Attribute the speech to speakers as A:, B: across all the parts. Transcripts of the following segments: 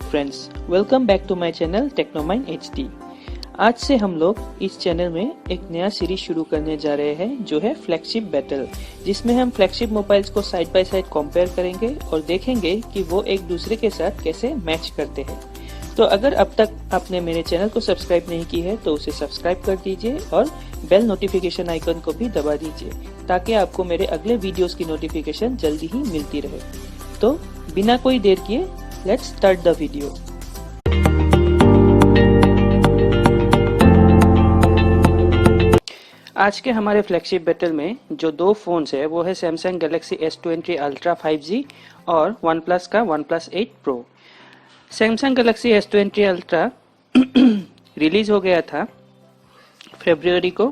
A: Friends, welcome back to my channel Technomind HD। आज से हम लोग इस चैनल में एक नया सीरीज शुरू करने जा रहे हैं जो है फ्लैगशिप बैटल, जिसमें हम फ्लैगशिप मोबाइल्स को साइड बाय साइड कंपेयर करेंगे और देखेंगे कि वो एक दूसरे के साथ कैसे मैच करते हैं। तो अगर अब तक आपने मेरे चैनल को सब्सक्राइब नहीं की है तो उसे सब्सक्राइब कर दीजिए और बेल नोटिफिकेशन आइकन को भी दबा दीजिए ताकि आपको मेरे अगले वीडियोस की नोटिफिकेशन जल्दी ही मिलती रहे। तो बिना कोई देर किए लेट्स स्टार्ट द वीडियो। आज के हमारे फ्लैगशिप बैटल में जो दो फोन्स है वो है Samsung Galaxy S20 ultra 5G और OnePlus का OnePlus 8 Pro। Samsung Galaxy S20 ultra release हो गया था फरवरी को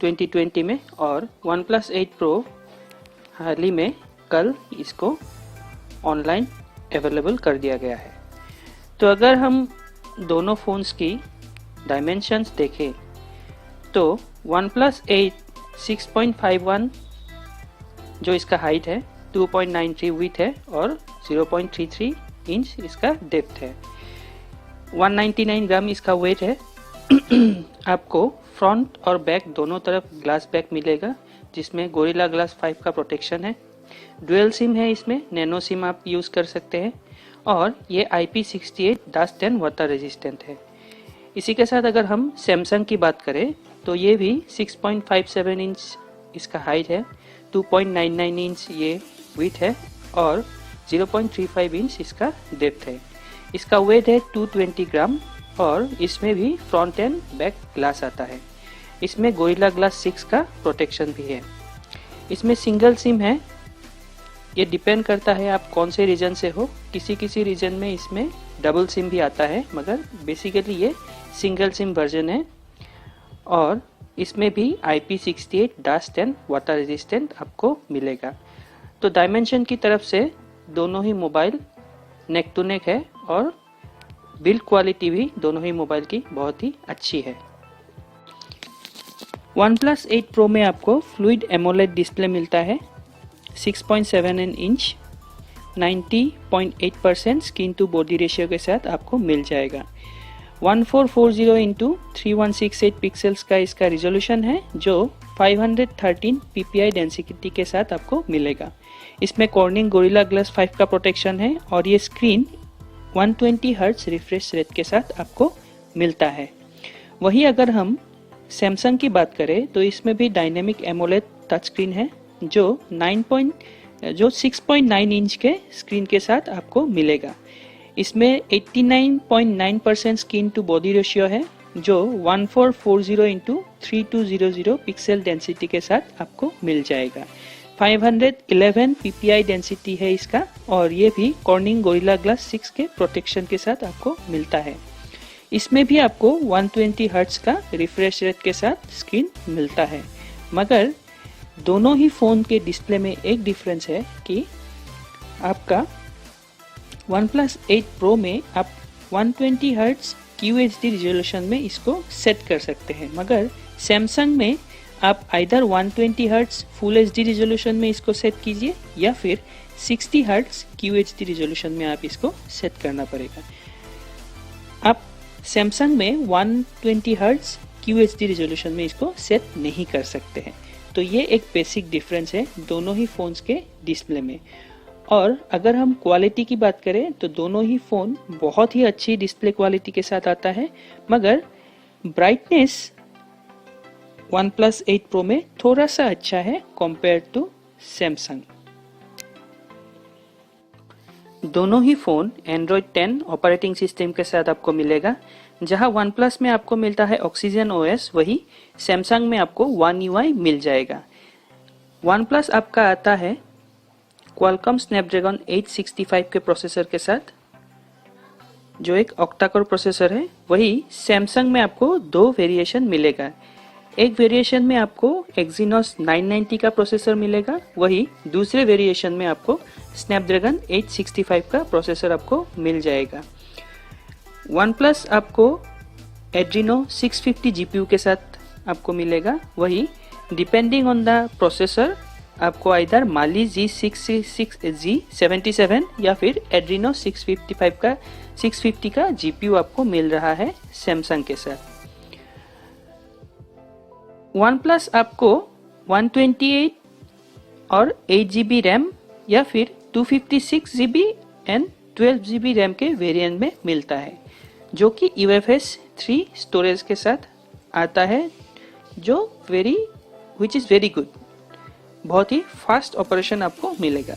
A: 2020 में और OnePlus 8 Pro हाल ही में कल इसको ऑनलाइन अवेलेबल कर दिया गया है। तो अगर हम दोनों फोन्स की डायमेंशंस देखें तो OnePlus 8 6.51 जो इसका हाइट है, 2.93 विड्थ है और 0.33 इंच इसका डेप्थ है। 199 ग्राम इसका वेट है। आपको फ्रंट और बैक दोनों तरफ ग्लास बैक मिलेगा जिसमें गोरिल्ला ग्लास 5 का प्रोटेक्शन है। डुअल सिम है, इसमें नैनो सिम आप यूज़ कर सकते हैं और ये IP68-10 वाटर रेजिस्टेंट है। इसी के साथ अगर हम सैमसंग की बात करें तो ये भी 6.57 इंच इसका हाइट है, 2.99 इंच ये विड्थ है और 0.35 इंच इसका डेप्थ है। इसका वेट है 220 ग्राम और इसमें भी फ्रंट एंड बैक ग्लास आता है। इसमें गोरिल्ला ग्लास 6 का प्रोटेक्शन भी है। इसमें सिंगल सिम है, ये डिपेंड करता है आप कौन से रीजन से हो। किसी रीजन में इसमें डबल सिम भी आता है मगर बेसिकली ये सिंगल सिम वर्जन है और इसमें भी IP68-10 वाटर रेजिस्टेंट आपको मिलेगा। तो डायमेंशन की तरफ से दोनों ही मोबाइल नेक टू नेक है और बिल्ड क्वालिटी भी दोनों ही मोबाइल की बहुत ही अच्छी है। OnePlus 8 Pro में आपको फ्लूइड एमोलेड डिस्प्ले मिलता है, 6.7 inch 90.8% screen to body ratio के साथ आपको मिल जाएगा। 1440x3168 पिक्सल्स का इसका रिजोल्यूशन है जो 513 ppi डेंसिटी के साथ आपको मिलेगा। इसमें कॉर्निंग गोरिल्ला ग्लास 5 का प्रोटेक्शन है और ये स्क्रीन 120 हर्ट्ज रिफ्रेश रेट के साथ आपको मिलता है। वहीं अगर हम सैमसंग की बात करें तो इसमें भी डायनेमिक एमोलेड टच स्क्रीन है जो 6.9 इंच के स्क्रीन के साथ आपको मिलेगा। इसमें 89.9% स्क्रीन टू बॉडी रेशियो है जो 1440x3200 पिक्सल डेंसिटी के साथ आपको मिल जाएगा। 511 ppi डेंसिटी है इसका और ये भी कॉर्निंग गोरिल्ला ग्लास 6 के प्रोटेक्शन के साथ आपको मिलता है। इसमें भी आपको 120 हर्ट्ज का रिफ्रेश रेट के साथ स्क्रीन मिलता है मगर दोनों ही फ़ोन के डिस्प्ले में एक डिफरेंस है कि आपका OnePlus 8 Pro में आप 120 हर्ट्ज QHD रिजोल्यूशन में इसको सेट कर सकते हैं मगर सैमसंग में आप either 120 hertz full HD resolution में इसको सेट कीजिए या फिर 60 हर्ट्ज QHD रिजोल्यूशन में आप इसको सेट करना पड़ेगा। आप सैमसंग में 120 हर्ट्ज QHD रिजोल्यूशन में इसको सेट नहीं कर सकते हैं। तो ये एक बेसिक डिफरेंस है दोनों ही फ़ोन्स के डिस्प्ले में। और अगर हम क्वालिटी की बात करें तो दोनों ही फ़ोन बहुत ही अच्छी डिस्प्ले क्वालिटी के साथ आता है मगर ब्राइटनेस OnePlus 8 Pro में थोड़ा सा अच्छा है कंपेयर टू सैमसंग। दोनों ही फ़ोन Android 10 ऑपरेटिंग सिस्टम के साथ आपको मिलेगा। जहां OnePlus में आपको मिलता है Oxygen OS, वही सैमसंग में आपको One UI मिल जाएगा। OnePlus आपका आता है Qualcomm Snapdragon 865 के प्रोसेसर के साथ जो एक ऑक्टा-कोर प्रोसेसर है। वही सैमसंग में आपको दो वेरिएशन मिलेगा। एक वेरिएशन में आपको Exynos 990 का प्रोसेसर मिलेगा, वही दूसरे वेरिएशन में आपको Snapdragon 865 का प्रोसेसर आपको मिल जाएगा। OnePlus आपको Adreno 650 GPU के साथ आपको मिलेगा। वही डिपेंडिंग ऑन द प्रोसेसर आपको आइदर माली G77 या फिर एड्रीनो 650 का GPU आपको मिल रहा है सैमसंग के साथ। वन प्लस आपको 128 और 8GB रैम या फिर 256GB एंड 12GB रैम के वेरिएंट में मिलता है, जो कि UFS 3 स्टोरेज के साथ आता है, जो विच इज़ वेरी गुड। बहुत ही फास्ट ऑपरेशन आपको मिलेगा।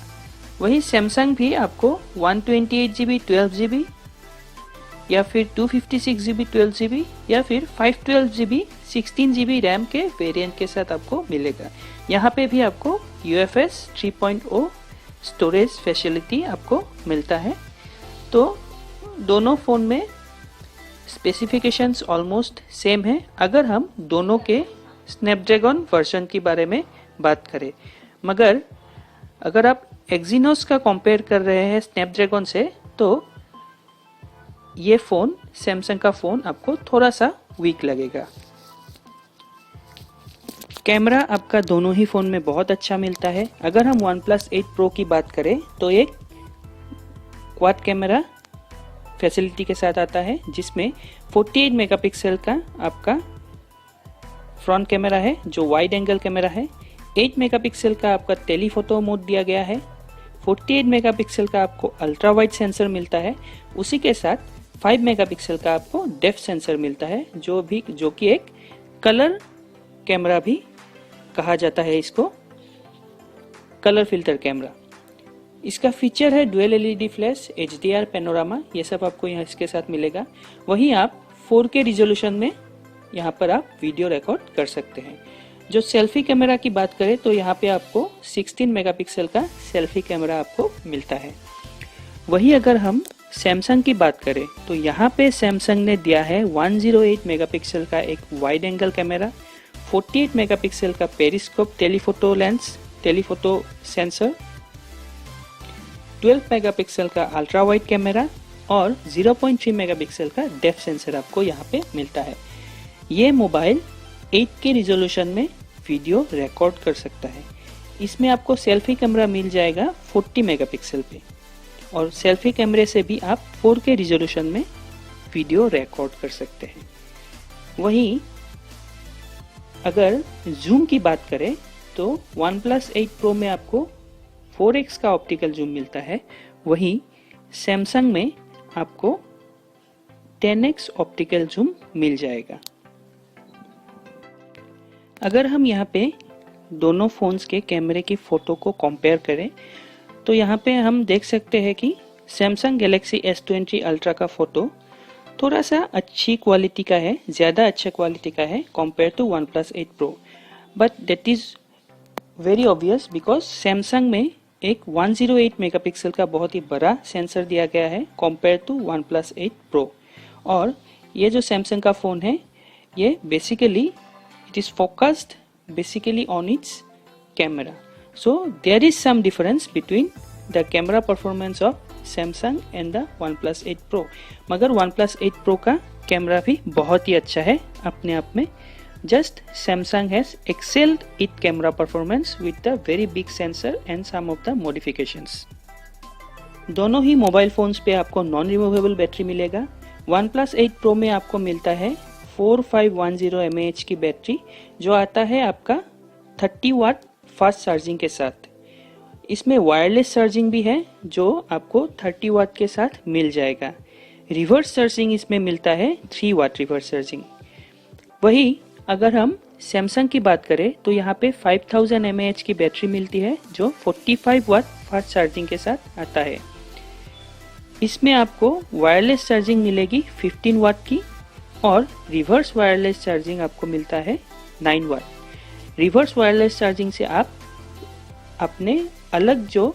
A: वही सैमसंग भी आपको 128GB 12GB या फिर 256GB 12GB या फिर 512GB 16GB रैम के वेरिएंट के साथ आपको मिलेगा। यहाँ पे भी आपको UFS 3.0 स्टोरेज फैसिलिटी आपको मिलता है। तो दोनों फ़ोन में स्पेसिफिकेशंस ऑलमोस्ट सेम है अगर हम दोनों के स्नैपड्रैगन वर्जन के बारे में बात करें, मगर अगर आप एक्जीनोस का कंपेयर कर रहे हैं स्नैपड्रैगन से, तो ये फ़ोन सैमसंग का फ़ोन आपको थोड़ा सा वीक लगेगा। कैमरा आपका दोनों ही फ़ोन में बहुत अच्छा मिलता है। अगर हम OnePlus 8 Pro की बात करें तो एक क्वाड कैमरा फैसिलिटी के साथ आता है, जिसमें 48 मेगापिक्सल का आपका फ्रंट कैमरा है जो वाइड एंगल कैमरा है। 8 मेगापिक्सल का आपका टेलीफोटो मोड दिया गया है। 48 मेगापिक्सल का आपको अल्ट्रा वाइड सेंसर मिलता है। उसी के साथ 5 मेगापिक्सल का आपको डेप्थ सेंसर मिलता है, जो कि एक कलर कैमरा भी कहा जाता है, इसको कलर फिल्टर कैमरा। इसका फीचर है dual LED flash, HDR panorama, ये सब आपको यहाँ इसके साथ मिलेगा। वहीं आप 4K रिजोल्यूशन में यहाँ पर आप वीडियो रिकॉर्ड कर सकते हैं। जो सेल्फी कैमरा की बात करें तो यहाँ पे आपको 16 मेगापिक्सल का सेल्फी कैमरा आपको मिलता है। वही अगर हम सैमसंग की बात करें तो यहाँ पे सैमसंग ने दिया है 108 मेगापिक्सल का एक वाइड एंगल कैमरा, 48 मेगापिक्सल का पेरिस्कोप टेलीफोटो सेंसर, 12 मेगापिक्सल का अल्ट्रा वाइड कैमरा और 0.3 मेगापिक्सल का डेप्थ सेंसर आपको यहाँ पे मिलता है। ये मोबाइल 8K रिजोल्यूशन में वीडियो रिकॉर्ड कर सकता है। इसमें आपको सेल्फी कैमरा मिल जाएगा 40 मेगापिक्सल पे, और सेल्फी कैमरे से भी आप 4K रिजोल्यूशन में वीडियो रिकॉर्ड कर सकते हैं। वहीं अगर जूम की बात करें तो OnePlus 8 Pro में आपको 4x का ऑप्टिकल जूम मिलता है। वहीं सैमसंग में आपको 10x ऑप्टिकल जूम मिल जाएगा। अगर हम यहाँ पे दोनों फ़ोन्स के कैमरे की फ़ोटो को कंपेयर करें तो यहाँ पे हम देख सकते हैं कि सैमसंग गैलेक्सी S20 अल्ट्रा का फ़ोटो थोड़ा सा अच्छी क्वालिटी का है, ज़्यादा अच्छा क्वालिटी का है compare to OnePlus 8 Pro, but that is very obvious because Samsung में एक 108 मेगापिक्सल का बहुत ही बड़ा सेंसर दिया गया है कंपेयर टू OnePlus 8 Pro। और ये जो सैमसंग का फ़ोन है ये basically it is focused basically on its camera, so there is some difference between the camera performance of Samsung and the OnePlus 8 Pro। मगर OnePlus 8 Pro का camera भी बहुत ही अच्छा है अपने आप में। Just Samsung has excelled its camera performance with the very big sensor and some of the modifications। दोनों ही मोबाइल फोन्स पे आपको नॉन रिमूवेबल बैटरी मिलेगा। OnePlus 8 Pro में आपको मिलता है 4510 mAh की बैटरी, जो आता है आपका 30 वाट फास्ट चार्जिंग के साथ। इसमें वायरलेस चार्जिंग भी है जो आपको 30 वाट के साथ मिल जाएगा। रिवर्स चार्जिंग इसमें मिलता है 3 वाट रिवर्स चार्जिंग। वही अगर हम सैमसंग की बात करें तो यहाँ पे 5000 mAh की बैटरी मिलती है जो 45 वाट फास्ट चार्जिंग के साथ आता है। इसमें आपको वायरलेस चार्जिंग मिलेगी 15 वाट की और रिवर्स वायरलेस चार्जिंग आपको मिलता है 9 वाट। रिवर्स वायरलेस चार्जिंग से आप अपने अलग जो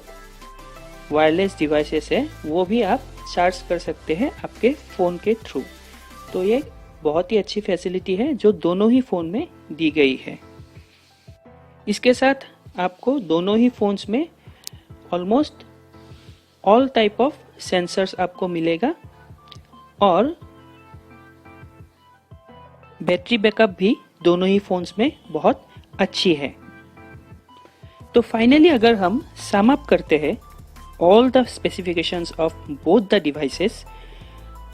A: वायरलेस डिवाइसेस है वो भी आप चार्ज कर सकते हैं आपके फ़ोन के थ्रू। तो ये बहुत ही अच्छी फैसिलिटी है जो दोनों ही फ़ोन में दी गई है। इसके साथ आपको दोनों ही फ़ोन्स में almost all type of sensors आपको मिलेगा और बैटरी बैकअप भी दोनों ही फ़ोन्स में बहुत अच्छी है। तो फाइनली अगर हम सम अप करते हैं all the specifications of both the devices,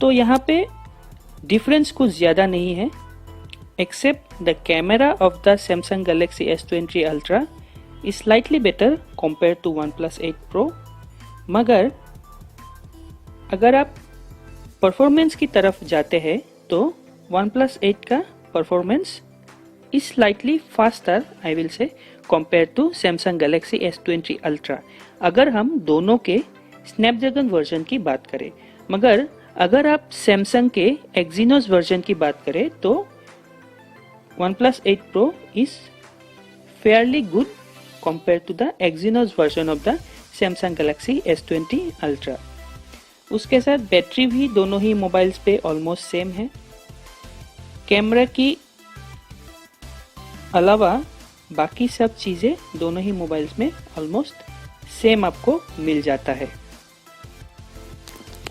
A: तो यहाँ पे डिफरेंस कुछ ज़्यादा नहीं है, except the camera of the Samsung Galaxy S23 Ultra is slightly better compare to OnePlus 8 Pro। मगर अगर आप परफॉर्मेंस की तरफ जाते हैं तो OnePlus 8 का performance is slightly faster, I will say, compare to Samsung Galaxy S23 Ultra, अगर हम दोनों के स्नैपड्रैगन वर्जन की बात करें। मगर अगर आप सैमसंग के एक्जीनोस वर्जन की बात करें तो OnePlus 8 Pro is fairly good compared to the Exynos version of the Samsung Galaxy S20 Ultra। उसके साथ बैटरी भी दोनों ही मोबाइल्स पे ऑलमोस्ट सेम है। कैमरा की अलावा बाकी सब चीज़ें दोनों ही मोबाइल्स में ऑलमोस्ट सेम आपको मिल जाता है।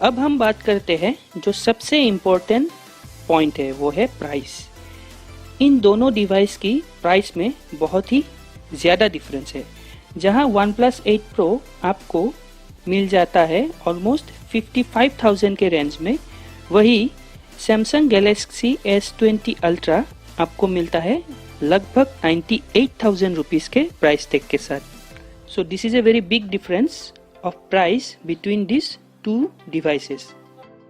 A: अब हम बात करते हैं जो सबसे इम्पोर्टेंट पॉइंट है, वो है प्राइस। इन दोनों डिवाइस की प्राइस में बहुत ही ज़्यादा डिफरेंस है। जहां OnePlus 8 Pro आपको मिल जाता है ऑलमोस्ट 55,000 के रेंज में, वही Samsung Galaxy S20 Ultra आपको मिलता है लगभग 98,000 रुपीज़ के प्राइस टैग के साथ। So this is a very big difference of price between this two devices.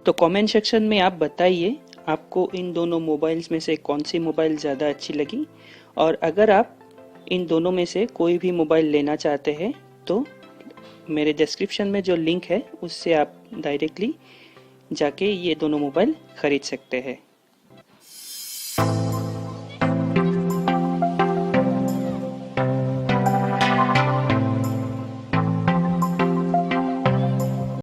A: तो कमेंट सेक्शन में आप बताइए आपको इन दोनों मोबाइल्स में से कौन सी मोबाइल ज़्यादा अच्छी लगी, और अगर आप इन दोनों में से कोई भी मोबाइल लेना चाहते हैं तो मेरे डिस्क्रिप्शन में जो लिंक है उससे आप डायरेक्टली जाके ये दोनों मोबाइल ख़रीद सकते हैं।